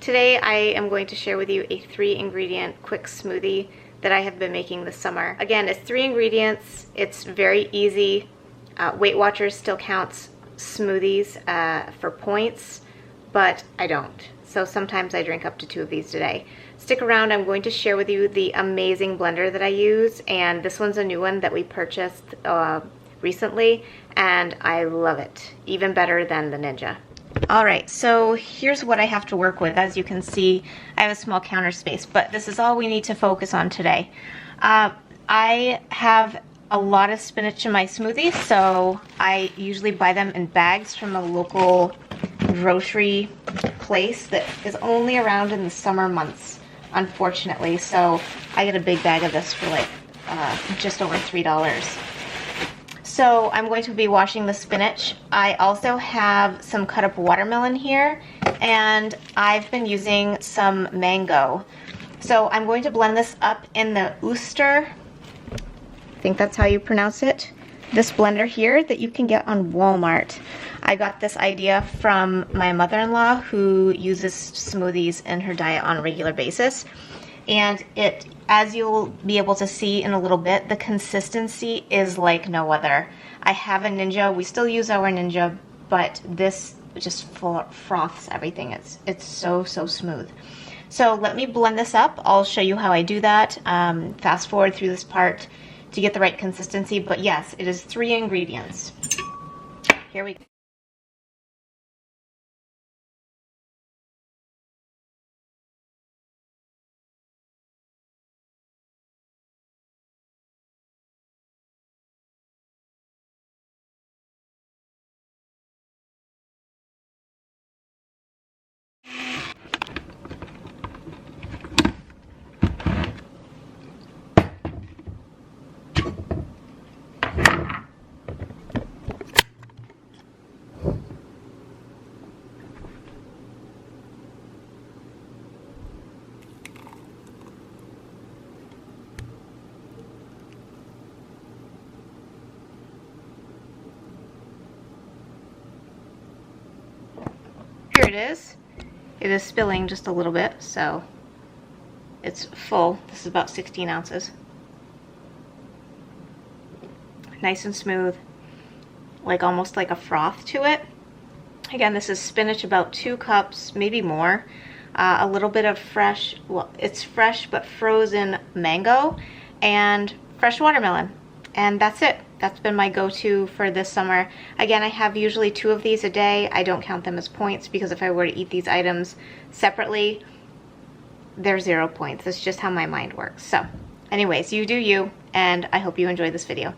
Today I am going to share with you a 3-ingredient quick smoothie that I have been making this summer. Again, it's 3 ingredients, it's very easy. Weight Watchers still counts smoothies for points, but I don't. So sometimes I drink up to 2 of these today. Stick around, I'm going to share with you the amazing blender that I use, and this one's a new one that we purchased recently, and I love it, even better than the Ninja. Alright, so here's what I have to work with. As you can see, I have a small counter space, but this is all we need to focus on today. I have a lot of spinach in my smoothies, so I usually buy them in bags from a local grocery place that is only around in the summer months, unfortunately. So I get a big bag of this for like just over $3. So I'm going to be washing the spinach. I also have some cut up watermelon here, and I've been using some mango. So I'm going to blend this up in the Ooster, I think that's how you pronounce it, this blender here that you can get on Walmart. I got this idea from my mother-in-law, who uses smoothies in her diet on a regular basis. And it, as you'll be able to see in a little bit, the consistency is like no other. I have a Ninja, we still use our Ninja, but this just froths everything. It's so smooth. So let me blend this up. I'll show you how I do that. Fast forward through this part to get the right consistency, but yes, it is 3 ingredients. Here we go. Here it is. It is spilling just a little bit, so it's full. This is about 16 ounces. Nice and smooth, like almost like a froth to it. Again, this is spinach, about 2 cups, maybe more. A little bit of fresh, well, it's fresh but frozen mango, and fresh watermelon. And that's it. That's been my go-to for this summer. Again, I have usually 2 of these a day. I don't count them as points because if I were to eat these items separately, they're 0 points. That's just how my mind works. So anyways, you do you, and I hope you enjoy this video.